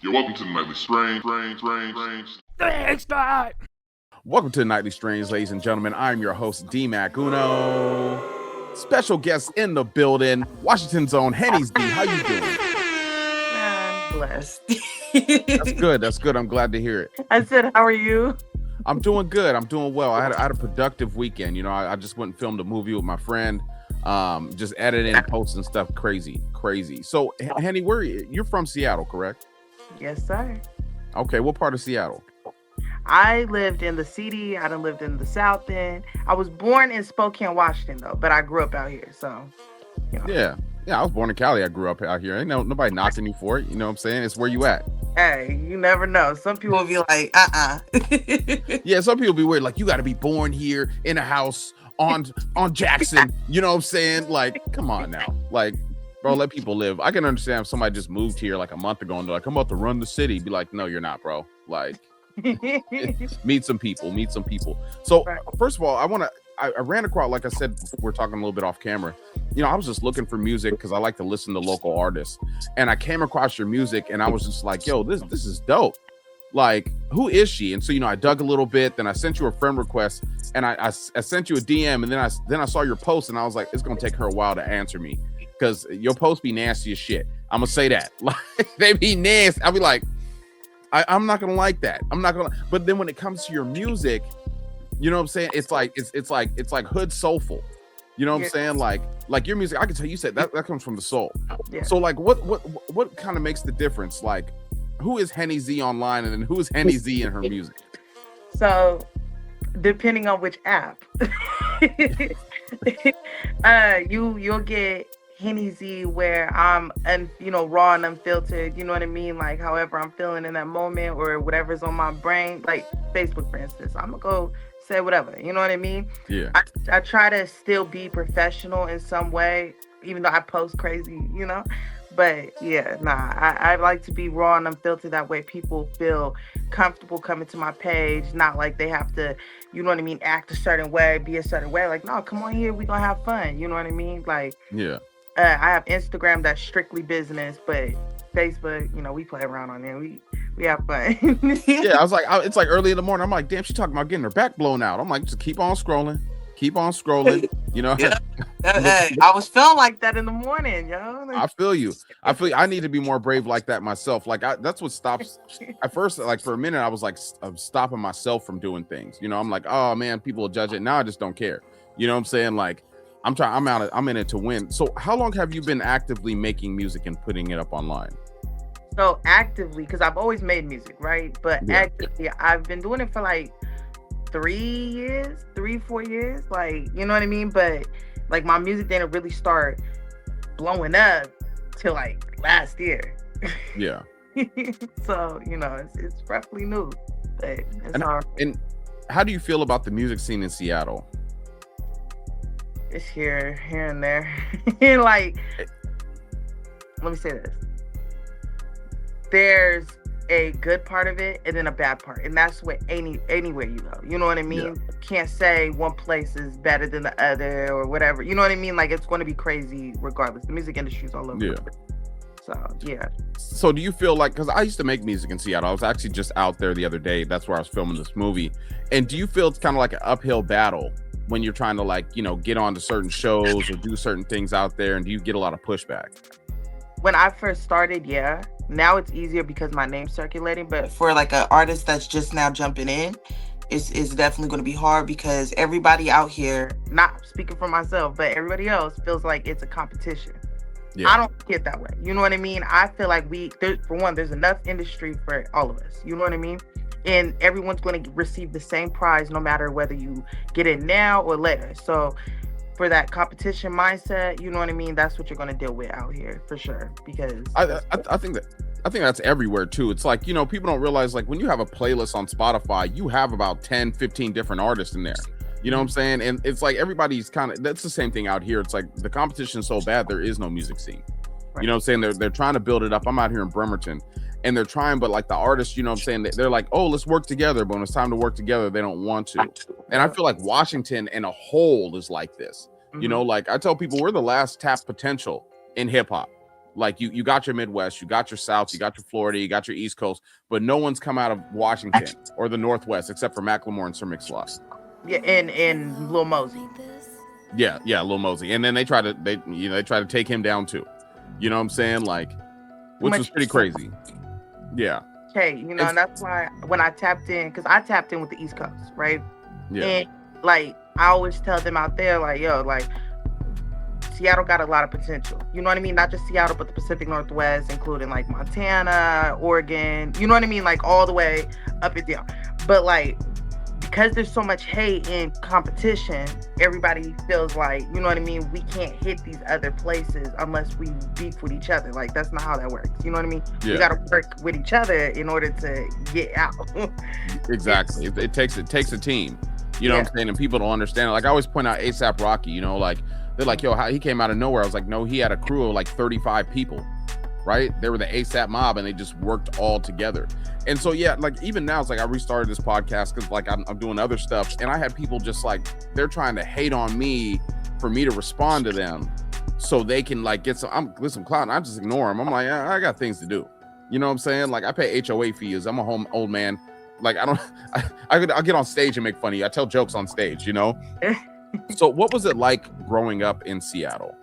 Yo, welcome to the Nightly Strange. Thanks, God. Welcome to the Nightly Strange, ladies and gentlemen. I'm your host, D-Mac Uno. Special guest in the building, Washington's own Henny's D. How you doing? I'm blessed. That's good. I'm glad to hear it. I said, how are you? I'm doing good. I'm doing well. I had a productive weekend. You know, I just went and filmed a movie with my friend. Just editing, posting stuff. Crazy. So, Henny, you're from Seattle, correct? Yes, sir. Okay, what part of Seattle? I lived in the city. I done lived in the South End. I was born in Spokane, Washington, though, but I grew up out here. So, you know. Yeah. I was born in Cali. I grew up out here. Ain't nobody knocking you for it. You know what I'm saying? It's where you at. Hey, you never know. Some people will be like, Yeah, some people be weird. Like, you got to be born here in a house on Jackson. You know what I'm saying? Like, come on now. Like, bro, let people live. I can understand if somebody just moved here like a month ago and they're like, I'm about to run the city. Be like, no, you're not, bro. Like, meet some people. So first of all, I ran across, like I said, we're talking a little bit off camera. You know, I was just looking for music because I like to listen to local artists, and I came across your music and I was just like, yo, this is dope. Like, who is she? And so, you know, I dug a little bit, then I sent you a friend request, and I sent you a DM, and then I saw your post, and I was like, it's gonna take her a while to answer me because your posts be nasty as shit. I'm gonna say that. Like, they be nasty. I'll be like, I'm not gonna like that. But then when it comes to your music, you know what I'm saying? It's like hood soulful. You know what I'm saying? Like your music, I can tell you said that comes from the soul. Yeah. So like, what kind of makes the difference? Like, who is Henny Z online, and then who is Henny Z in her music? So, depending on which app, you'll get Henny Z where I'm, raw and unfiltered. You know what I mean? Like, however I'm feeling in that moment or whatever's on my brain. Like Facebook, for instance, I'm gonna go say whatever. You know what I mean? Yeah. I try to still be professional in some way, even though I post crazy, you know. But yeah, I like to be raw and unfiltered. That way people feel comfortable coming to my page, not like they have to, you know what I mean, act a certain way, be a certain way. Like, no, come on here, we gonna have fun. You know what I mean? Like, yeah. I have Instagram that's strictly business, but Facebook, you know, we play around on there. We have fun. Yeah, I was like, it's like early in the morning. I'm like, damn, she talking about getting her back blown out. I'm like, just keep on scrolling. You know. Yeah. Hey, I was feeling like that in the morning, yo. I feel you. I need to be more brave like that myself. Like, that's what stops. At first, like for a minute, I was like, I'm stopping myself from doing things. You know, I'm like, oh man, people will judge it. Now I just don't care. You know what I'm saying? Like, I'm in it to win. So how long have you been actively making music and putting it up online? So actively, because I've always made music, right? But actively, I've been doing it for like 4 years. Like, you know what I mean? But like my music didn't really start blowing up till like last year. Yeah. So, you know, it's roughly new, but it's hard. And how do you feel about the music scene in Seattle? It's here and there. Like, let me say this. There's a good part of it and then a bad part, and that's what anywhere you go. You know what I mean? You can't say one place is better than the other or whatever. You know what I mean? Like, it's going to be crazy regardless. The music industry is all over. Yeah. So yeah. So do you feel like, because I used to make music in Seattle, I was actually just out there the other day. That's where I was filming this movie. And do you feel it's kind of like an uphill battle when you're trying to, like, you know, get onto certain shows or do certain things out there? And do you get a lot of pushback? When I first started, yeah. Now it's easier because my name's circulating, but for like an artist that's just now jumping in, it's definitely going to be hard because everybody out here, not speaking for myself, but everybody else feels like it's a competition. Yeah. I don't see it that way. You know what I mean? I feel like there's enough industry for all of us. You know what I mean? And everyone's going to receive the same prize no matter whether you get it now or later. So for that competition mindset, you know what I mean? That's what you're going to deal with out here for sure. Because I think that's everywhere too. It's like, you know, people don't realize, like, when you have a playlist on Spotify, you have about 10, 15 different artists in there. You know what I'm saying? And it's like everybody's that's the same thing out here. It's like the competition is so bad, there is no music scene. Right. You know what I'm saying? They're trying to build it up. I'm out here in Bremerton and they're trying, but like the artists, you know what I'm saying? They're like, oh, let's work together. But when it's time to work together, they don't want to. And I feel like Washington in a whole is like this. Mm-hmm. You know, like I tell people, we're the last tapped potential in hip hop. Like you got your Midwest, you got your South, you got your Florida, you got your East Coast, but no one's come out of Washington or the Northwest except for Macklemore and Sir Mix-a-Lot. Yeah, and Lil Mosey. Yeah, Lil Mosey. And then they try to take him down too. You know what I'm saying? Like, which was pretty crazy. Yeah. Okay, you know, and that's why when I tapped in, because I tapped in with the East Coast, right? Yeah. And like I always tell them out there, like, yo, like Seattle got a lot of potential. You know what I mean? Not just Seattle, but the Pacific Northwest, including like Montana, Oregon, you know what I mean? Like all the way up and down. But like, because there's so much hate and competition, everybody feels like, you know what I mean? We can't hit these other places unless we beef with each other. Like, that's not how that works. You know what I mean? Yeah. We got to work with each other in order to get out. Exactly. It takes a team. You know what I'm saying? And people don't understand it. Like I always point out A$AP Rocky, you know, like they're like, yo, how he came out of nowhere. I was like, no, he had a crew of like 35 people, right? They were the A$AP mob and they just worked all together. And so, yeah, like even now it's like I restarted this podcast because like I'm doing other stuff and I had people just like, they're trying to hate on me for me to respond to them so they can like get some clout. I just ignore them. I'm like, I got things to do. You know what I'm saying? Like I pay HOA fees. I'm a old man. Like I'll get on stage and make fun of you. I tell jokes on stage, you know? So what was it like growing up in Seattle?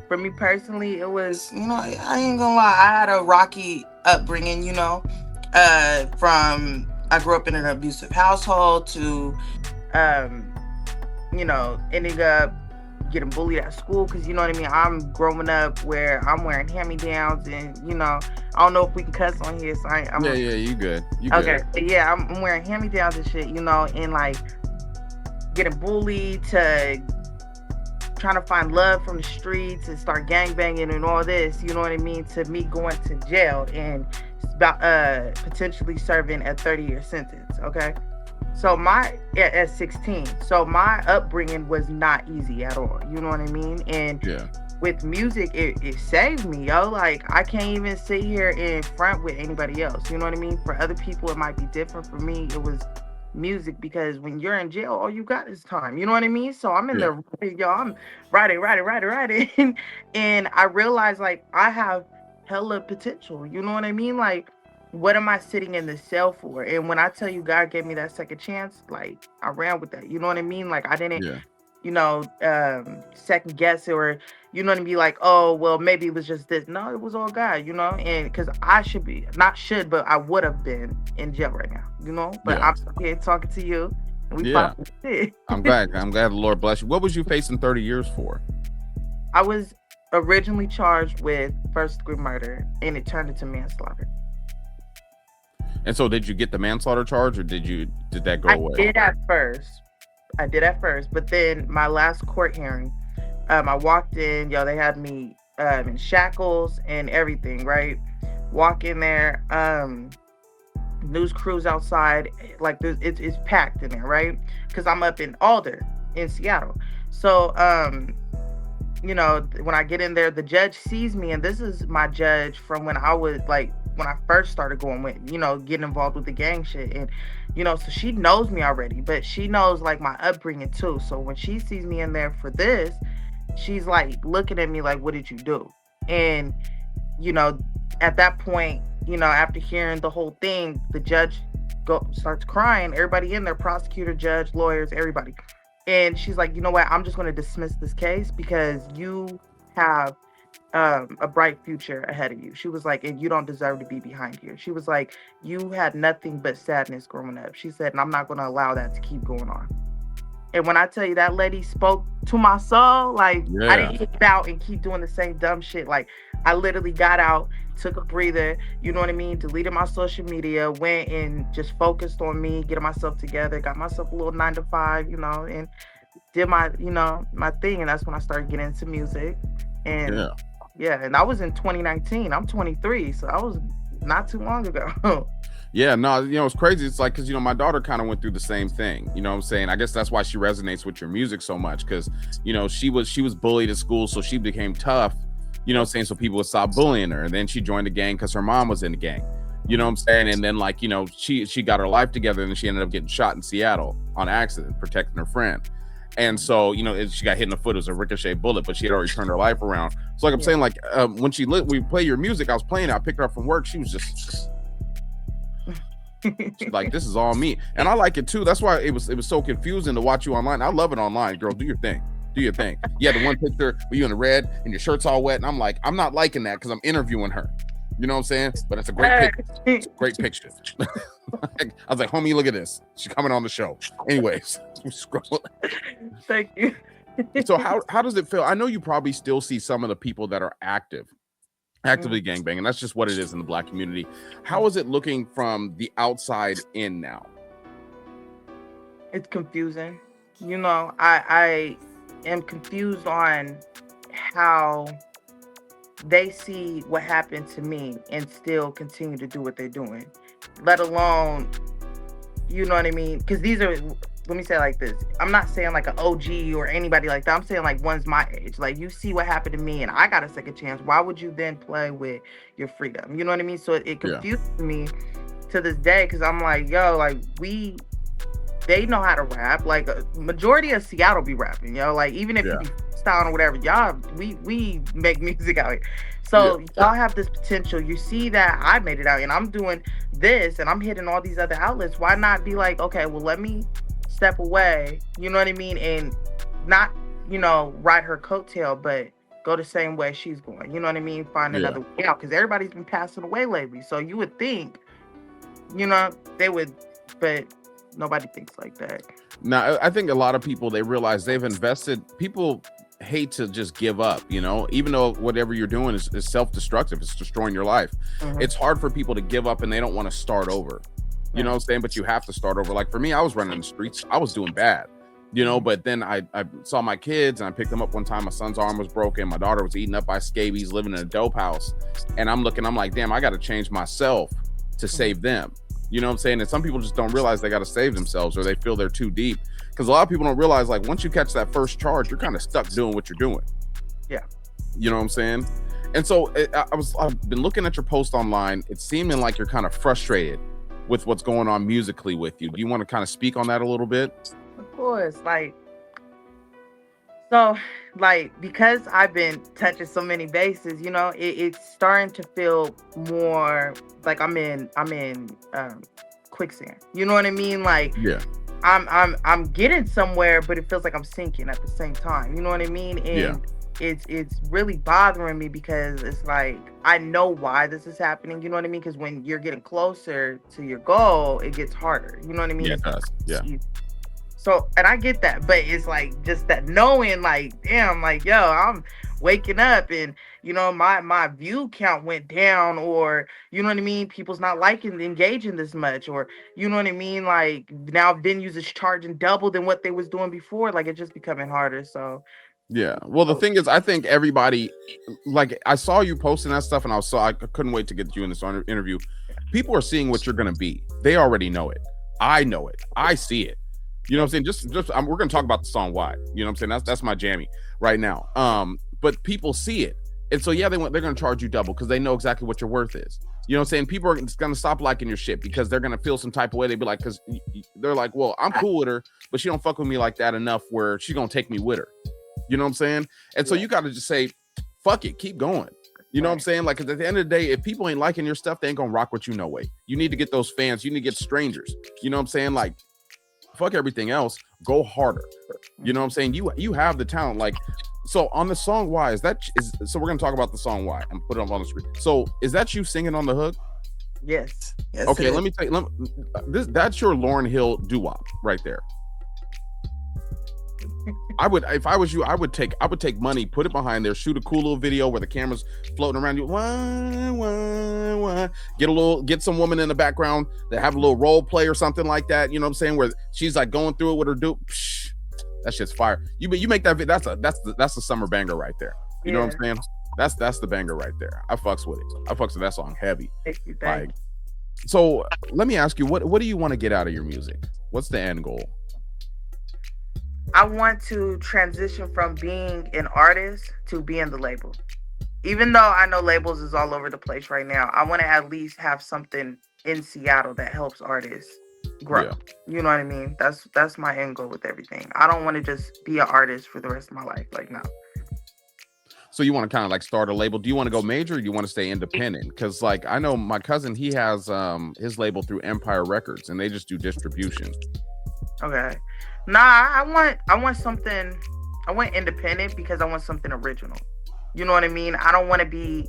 For me personally, it was, you know, I ain't gonna lie, I had a rocky upbringing, you know, from, I grew up in an abusive household to, you know, ending up getting bullied at school, because, you know what I mean, I'm growing up where I'm wearing hand-me-downs and, you know, I don't know if we can cuss on here, so I'm you good. Okay, yeah, I'm wearing hand-me-downs and shit, you know, and like getting bullied to trying to find love from the streets and start gangbanging and all this, you know what I mean, to me going to jail and about potentially serving a 30-year sentence, okay? So at 16, so my upbringing was not easy at all, you know what I mean? And with music, it saved me, yo. Like, I can't even sit here in front with anybody else, you know what I mean? For other people, it might be different. For me, it was music, because when you're in jail, all you got is time, you know what I mean? So I'm in there, yo, I'm writing, and I realized, like, I have hella potential, you know what I mean? Like, what am I sitting in the cell for? And when I tell you God gave me that second chance, like, I ran with that, you know what I mean? Like, I didn't you know, second guess it, or, you know what I mean, like, oh, well, maybe it was just this. No, it was all God, you know, and because I but I would have been in jail right now, you know, but I'm here talking to you. And we I'm glad the Lord bless you. What was you facing 30 years for? I was originally charged with first-degree murder, and it turned into manslaughter. And so did you get the manslaughter charge, or did that go away? I did at first, but then my last court hearing, I walked in, yo, they had me in shackles and everything, right? Walk in there, news crews outside, like it's packed in there, right? Because I'm up in Alder in Seattle. So, you know, when I get in there, the judge sees me, and this is my judge from when I was like, when I first started going with, you know, getting involved with the gang shit. And, you know, so she knows me already, but she knows like my upbringing too. So when she sees me in there for this, she's like looking at me like, what did you do? And, you know, at that point, you know, after hearing the whole thing, the judge starts crying. Everybody in there, prosecutor, judge, lawyers, everybody. And she's like, you know what? I'm just going to dismiss this case because you have a bright future ahead of you. She was like, and you don't deserve to be behind here. She was like, you had nothing but sadness growing up. She said, and I'm not going to allow that to keep going on. And when I tell you that lady spoke to my soul, like, I didn't get out and keep doing the same dumb shit. Like, I literally got out, took a breather, you know what I mean? Deleted my social media, went and just focused on me, getting myself together, got myself a little 9-to-5, you know, and did my, you know, my thing. And that's when I started getting into music. And and I was in 2019. I'm 23, so I was not too long ago. Yeah, no, you know, it's crazy. It's like, because, you know, my daughter kind of went through the same thing. You know what I'm saying? I guess that's why she resonates with your music so much, because, you know, she was bullied at school, so she became tough, you know what I'm saying, so people would stop bullying her. And then she joined the gang because her mom was in the gang. You know what I'm saying? And then, like, you know, she got her life together, and then she ended up getting shot in Seattle on accident, protecting her friend. And so, she got hit in the foot. It was a ricochet bullet, but she had already turned her life around. So like I'm Yeah. saying, like when we play your music, I was playing it, I picked her up from work. She was just she's like, this is all me. And I like it too. That's why it was so confusing to watch you online. I love it online. Girl, do your thing. Do your thing. You had the one picture with you in the red and your shirt's all wet. And I'm like, I'm not liking that because I'm interviewing her. You know what I'm saying? But it's a great picture. It's a great picture. I was like, homie, look at this. She's coming on the show. Anyways, Thank you. So how does it feel? I know you probably still see some of the people that are actively gangbanging. That's just what it is in the Black community. How is it looking from the outside in now? It's confusing. I am confused on how they see what happened to me and still continue to do what they're doing, let alone, you know what I mean? Because these are, let me say it like this. I'm not saying like an OG or anybody like that. I'm saying like one's my age. Like, you see what happened to me and I got a second chance. Why would you then play with your freedom? You know what I mean? So it confuses me to this day because I'm like, yo, like they know how to rap. Like a majority of Seattle be rapping, like even if you be styling or whatever, y'all, we make music out here. So y'all have this potential. You see that I made it out and I'm doing this and I'm hitting all these other outlets. Why not be like, okay, well, let me step away, you know what I mean? And not, ride her coattail, but go the same way she's going. You know what I mean? Find another way out. Because everybody's been passing away lately. So you would think, they would, but nobody thinks like that. Now, I think a lot of people, they realize they've invested. People hate to just give up, even though whatever you're doing is self-destructive. It's destroying your life. It's hard for people to give up and they don't want to start over. You know what I'm saying? But you have to start over. Like for me, I was running the streets. I was doing bad, but then I saw my kids and I picked them up one time. My son's arm was broken. My daughter was eaten up by scabies, living in a dope house. And I'm like, damn, I got to change myself to save them. You know what I'm saying? And some people just don't realize they got to save themselves or they feel they're too deep. Because a lot of people don't realize, like, once you catch that first charge, you're kind of stuck doing what you're doing. Yeah. You know what I'm saying? And so I've been looking at your post online. It's seeming like you're kind of frustrated with what's going on musically with you. Do you want to kind of speak on that a little bit? Of course. Because I've been touching so many bases, it's starting to feel more like I'm in quicksand. You know what I mean? Like, yeah. I'm getting somewhere, but it feels like I'm sinking at the same time. You know what I mean? And it's really bothering me because it's like I know why this is happening. You know what I mean? Because when you're getting closer to your goal, it gets harder. You know what I mean? Yeah, it does. Yeah. So, and I get that, but it's like just that knowing, like, damn, like, yo, I'm waking up and, my view count went down, or, you know what I mean? People's not engaging this much, or, you know what I mean? Like, now venues is charging double than what they was doing before. Like, it's just becoming harder. So, yeah. Well, the thing is, I think everybody, like, I saw you posting that stuff and I couldn't wait to get you in this interview. People are seeing what you're going to be. They already know it. I know it. I see it. You know what I'm saying? We're going to talk about the song Why. You know what I'm saying? That's my jammy right now. But people see it. And so, they're going to charge you double because they know exactly what your worth is. You know what I'm saying? People are going to stop liking your shit because they're going to feel some type of way. They'd be like, because they're like, well, I'm cool with her, but she don't fuck with me like that enough where she's going to take me with her. You know what I'm saying? And so you got to just say, fuck it, keep going. You know what I'm saying? Like, at the end of the day, if people ain't liking your stuff, they ain't going to rock with you no way. You need to get those fans. You need to get strangers. You know what I'm saying? Like, fuck everything else, go harder. You know what I'm saying? You have the talent. Like, so on the song Why, so we're gonna talk about the song Why and put it up on the screen. So is that you singing on the hook? Yes. Okay, let me tell you, that's your Lauryn Hill doo-wop right there. If I was you, I would take money, put it behind there, shoot a cool little video where the camera's floating around you. Why? Get some woman in the background that have a little role play or something like that. You know what I'm saying? Where she's like going through it with her that shit's fire. You make that video. That's the summer banger right there. You know what I'm saying? That's the banger right there. I fucks with it. I fucks with that song heavy. Thank you. So let me ask you, what do you want to get out of your music? What's the end goal? I want to transition from being an artist to being the label. Even though I know labels is all over the place right now, I want to at least have something in Seattle that helps artists grow. Yeah. You know what I mean? That's my end goal with everything. I don't want to just be an artist for the rest of my life. Like, no. So you want to kind of like start a label? Do you want to go major or do you want to stay independent? Because like I know my cousin, he has his label through Empire Records and they just do distribution. Okay. Nah, I want something. I want independent because I want something original. You know what I mean? I don't want to be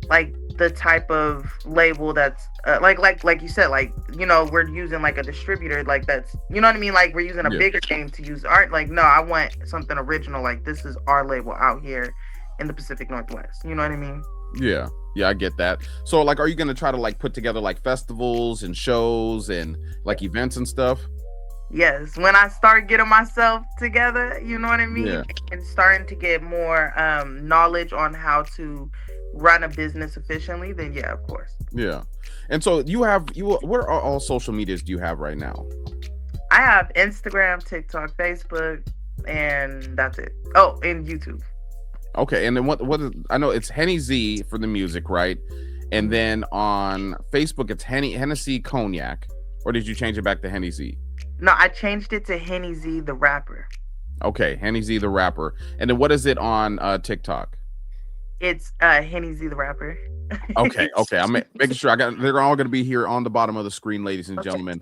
like the type of label that's like you said, like, you know, we're using like a distributor, like that's, you know what I mean, like we're using a bigger name to use art. Like, no, I want something original, like this is our label out here in the Pacific Northwest. You know what I mean? Yeah, I get that. So like, are you gonna try to like put together like festivals and shows and like events and stuff? Yes, when I start getting myself together, you know what I mean, Yeah. and starting to get more knowledge on how to run a business efficiently, then yeah, of course. Yeah. And so what are all social medias do you have right now? I have Instagram, TikTok, Facebook, and that's it. Oh, and YouTube. Okay. And then what is, I know it's Henny Z for the music, right? And then on Facebook it's Hennessy Cognac, or did you change it back to Henny Z? No, I changed it to Henny Z, the rapper. Okay, Henny Z, the rapper. And then what is it on TikTok? It's Henny Z, the rapper. Okay. I'm making sure they're all going to be here on the bottom of the screen, ladies and gentlemen.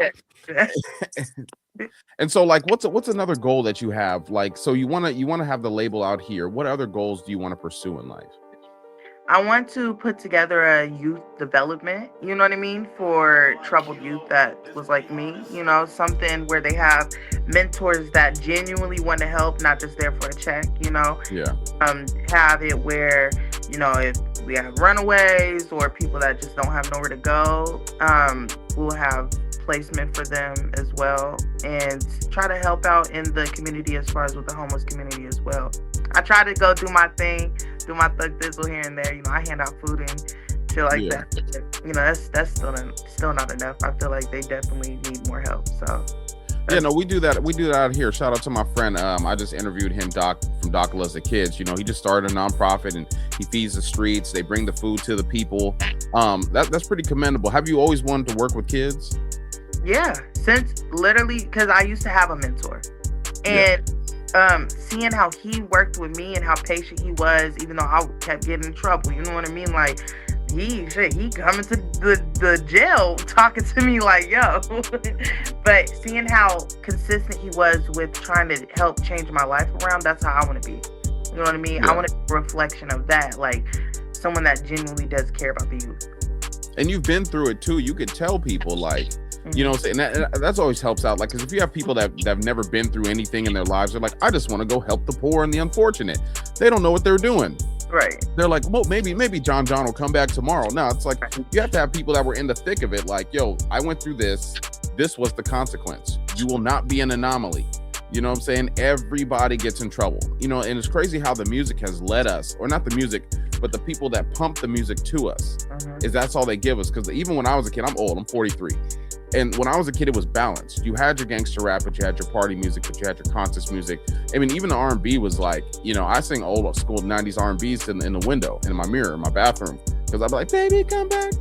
And so like what's another goal that you have? Like, so you want to have the label out here. What other goals do you want to pursue in life? I want to put together a youth development, you know what I mean, for troubled youth that was like me, you know, something where they have mentors that genuinely want to help, not just there for a check, you know. Yeah. Have it where, you know, if we have runaways or people that just don't have nowhere to go, we'll have placement for them as well, and try to help out in the community as far as with the homeless community as well. I try to go do my thing, do my thug thizzle here and there. You know, I hand out food and shit like that. But, you know, that's still not enough. I feel like they definitely need more help. So yeah, no, we do that. We do that out here. Shout out to my friend. I just interviewed him, Doc, from Doc Loves the Kids. You know, he just started a nonprofit and he feeds the streets. They bring the food to the people. That's pretty commendable. Have you always wanted to work with kids? Yeah, since literally, because I used to have a mentor, and seeing how he worked with me and how patient he was, even though I kept getting in trouble, you know what I mean? Like, he coming to the jail talking to me like, yo. But seeing how consistent he was with trying to help change my life around, that's how I want to be. You know what I mean? Yeah. I want to be a reflection of that, like someone that genuinely does care about the youth. And you've been through it too. You could tell people like, you know, and that's always helps out. Like, because if you have people that have never been through anything in their lives, they're like, I just want to go help the poor and the unfortunate. They don't know what they're doing. Right. They're like, well, maybe John will come back tomorrow. No, it's like you have to have people that were in the thick of it. Like, yo, I went through this. This was the consequence. You will not be an anomaly. You know what I'm saying? Everybody gets in trouble. You know, and it's crazy how the music has led us, or not the music, but the people that pump the music to us, is that's all they give us. Because even when I was a kid, I'm old, I'm 43. And when I was a kid, it was balanced. You had your gangster rap, but you had your party music, but you had your contest music. I mean, even the R&B was like, you know, I sing old school 90s R&Bs in the window, in my mirror, in my bathroom. Because I'd be like, baby, come back.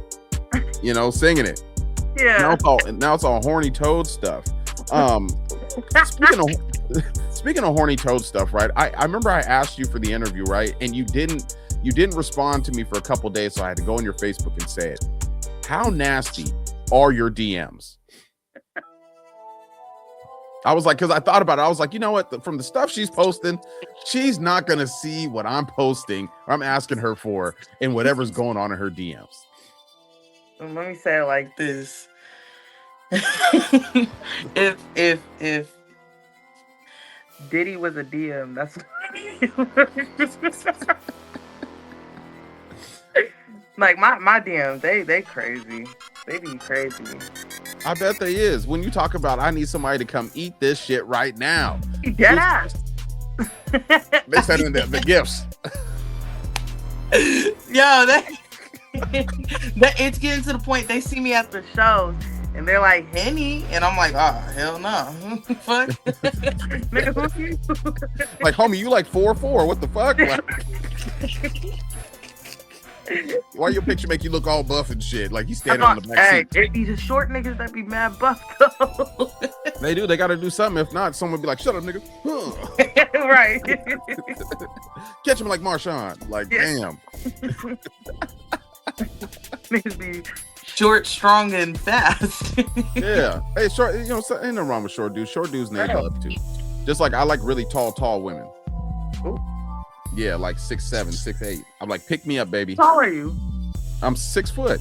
You know, singing it. Yeah. Now it's all horny toad stuff. Speaking of horny toad stuff, right? I remember I asked you for the interview, right? And you didn't respond to me for a couple days, so I had to go on your Facebook and say it. How nasty are your DMs? I was like, because I thought about it. I was like, you know what? From the stuff she's posting, she's not going to see what I'm posting or I'm asking her for and whatever's going on in her DMs. Let me say it like this. if Diddy was a DM, that's like my DMs, they crazy. They be crazy. I bet they is. When you talk about, I need somebody to come eat this shit right now. Dead ass. They send in the gifts. Yo, it's getting to the point they see me at the shows and they're like, Henny, and I'm like, oh hell no. Fuck. Nigga, who you? Like, homie, you like 4'4". What the fuck? Like, Why your picture make you look all buff and shit? Like you standing on the back Hey, seat. it be the short niggas that be mad buff though. They do. They got to do something. If not, someone be like, "Shut up, nigga." Right. Catch him like Marshawn. Like, damn. Niggas be short, strong, and fast. Yeah. Hey, short. You know, ain't no wrong with short dudes. Short dudes need love too. Just like I like really tall women. Ooh. Yeah, like 6'7", 6'8". I'm like, pick me up, baby. How tall are you? I'm 6 foot.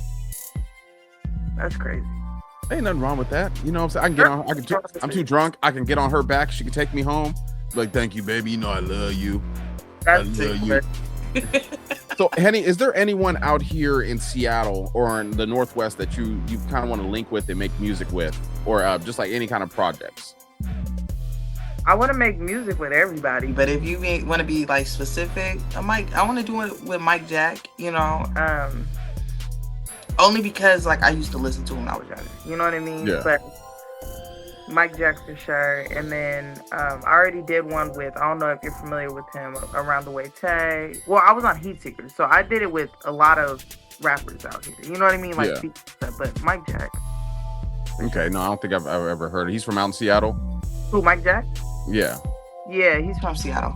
That's crazy. Ain't nothing wrong with that. You know what I'm saying? I'm too drunk. I can get on her back. She can take me home. Like, thank you, baby. You know I love you. That's I love you. So, Henny, is there anyone out here in Seattle or in the Northwest that you kind of want to link with and make music with, or just like any kind of projects? I want to make music with everybody, but if you want to be like specific, I want to do it with Mike Jack. You know, only because like I used to listen to him when I was younger. You know what I mean? Yeah. But Mike Jack for sure. And then I already did one with, I don't know if you're familiar with him, Around the Way Tay. Well, I was on Heat Seekers, so I did it with a lot of rappers out here. You know what I mean? Like, yeah. But Mike Jack. Okay, no, I don't think I've ever heard of. He's from out in Seattle. Who, Mike Jack? Yeah. Yeah, he's from Seattle.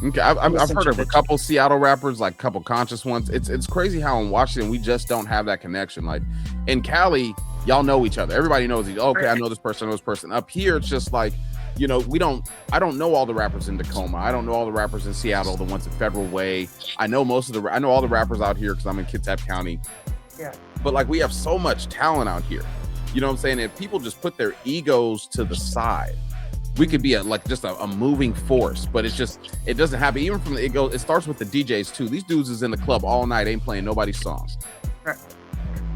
Okay, I've heard of a couple Seattle rappers, like a couple conscious ones. It's crazy how in Washington we just don't have that connection. Like in Cali, y'all know each other. Everybody knows each other. Okay, I know this person, I know this person. Up here, it's just like, you know, I don't know all the rappers in Tacoma. I don't know all the rappers in Seattle, the ones at Federal Way. I know I know all the rappers out here because I'm in Kitsap County. Yeah. But like we have so much talent out here. You know what I'm saying? If people just put their egos to the side, we could be just a moving force, but it doesn't happen. Even from it starts with the DJs too. These dudes is in the club all night, ain't playing nobody's songs. Right.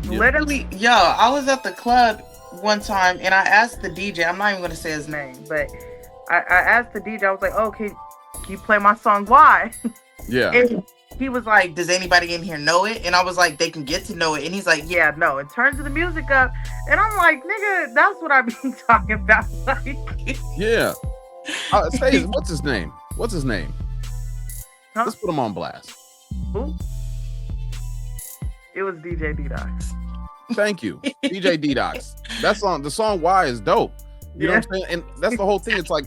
Yeah. Literally, I was at the club one time and I asked the DJ, I'm not even gonna say his name, but I asked the DJ, I was like, oh, can you play my song? Why? Yeah. And he was like, does anybody in here know it? And I was like, they can get to know it. And he's like, yeah, no. And turns the music up. And I'm like, nigga, that's what I be talking about. Like, yeah. What's his name? Huh? Let's put him on blast. Who? It was DJ D-Dox. Thank you. DJ D-Dox. The song Why is dope. You know what I'm saying? And that's the whole thing. It's like,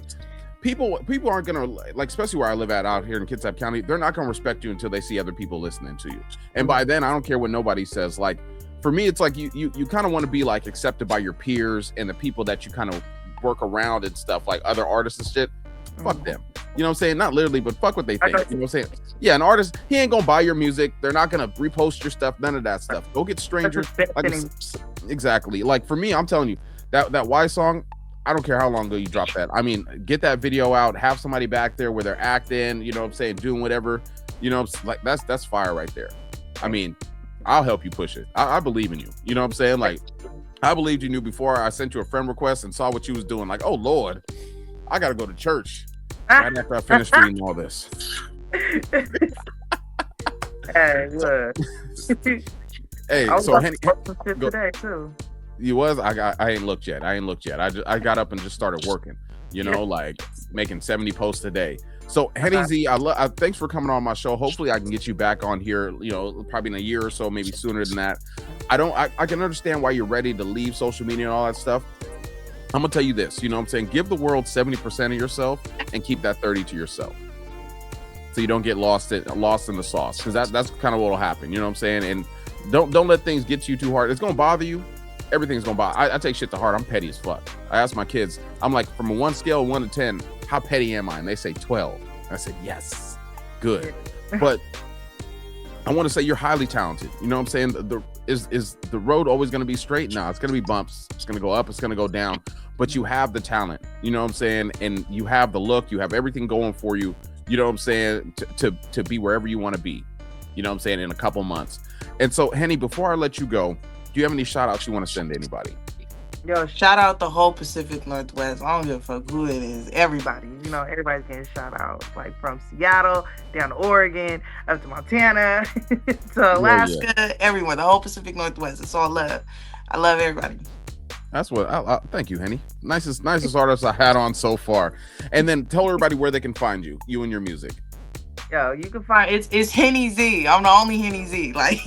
people aren't gonna, like, especially where I live out here in Kitsap County, they're not gonna respect you until they see other people listening to you. And by then, I don't care what nobody says. Like, for me, it's like you kind of want to be like accepted by your peers and the people that you kind of work around and stuff, like other artists and shit. Fuck them. You know what I'm saying? Not literally, but fuck what they think. You know what I'm saying? Yeah, an artist, he ain't gonna buy your music. They're not gonna repost your stuff. None of that stuff. Go get strangers. Exactly. Like for me, I'm telling you, that Why song, I don't care how long ago you drop that. I mean, get that video out, have somebody back there where they're acting, you know what I'm saying, doing whatever, you know, like that's fire right there. I mean, I'll help you push it. I believe in you. You know what I'm saying? Like, I believed you knew before I sent you a friend request and saw what you was doing. Like, oh Lord, I gotta go to church right after I finish reading all this. Hey, look. Hey, so Henny, today too. You was? I ain't looked yet. I got up and just started working, you know, like making 70 posts a day. So Henny Z, thanks for coming on my show. Hopefully I can get you back on here, you know, probably in a year or so, maybe sooner than that. I can understand why you're ready to leave social media and all that stuff. I'm gonna tell you this, you know what I'm saying? Give the world 70% of yourself and keep that 30 to yourself. So you don't get lost in the sauce. Because that's kind of what'll happen, you know what I'm saying? And don't let things get to you too hard. It's gonna bother you. Everything's gonna bother. I take shit to heart. I'm petty as fuck. I ask my kids, I'm like, from a 1 scale of 1 to 10, how petty am I? And they say 12. I said, yes, good. But I want to say you're highly talented. You know what I'm saying? Is the road always going to be straight? No, it's going to be bumps. It's going to go up. It's going to go down. But you have the talent. You know what I'm saying? And you have the look. You have everything going for you. You know what I'm saying? To be wherever you want to be. You know what I'm saying? In a couple months. And so, Henny, before I let you go, do you have any shout outs you want to send to anybody? Yo, shout out the whole Pacific Northwest. I don't give a fuck who it is. Everybody. You know, everybody's getting shout out. Like from Seattle down to Oregon, up to Montana, to Alaska, everywhere. The whole Pacific Northwest. It's all love. I love everybody. That's what I thank you, Henny. Nicest artist I had on so far. And then tell everybody where they can find you and your music. Yo, you can find it's Henny Z. I'm the only Henny Z. Like,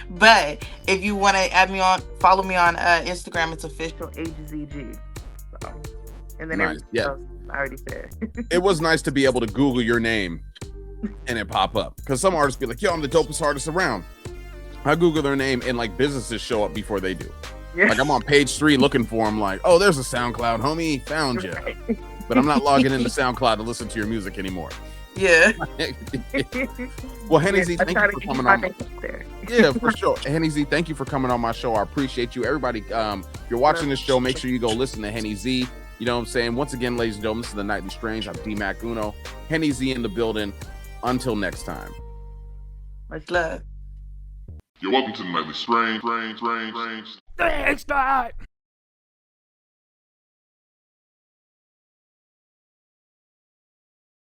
but if you want to add me on, follow me on Instagram. It's official HZG. So, and then Nice. everything Yeah. else I already said. It was nice to be able to Google your name and it pop up, because some artists be like, yo, I'm the dopest artist around. I Google their name and like businesses show up before they do. Yeah. Like I'm on page 3 looking for them, like, oh, there's a SoundCloud, homie, found you. Right. But I'm not logging into SoundCloud to listen to your music anymore. Yeah. Well, Henny Z, I thank try you to for keep coming my on. name up there. Yeah, for sure. Henny Z, thank you for coming on my show. I appreciate you. Everybody, if you're watching this show, make sure you go listen to Henny Z. You know what I'm saying? Once again, ladies and gentlemen, this is the Nightly Strange. I'm D-Mac Uno. Henny Z in the building. Until next time. Much love. You're welcome to the Nightly Strange. Thanks, God.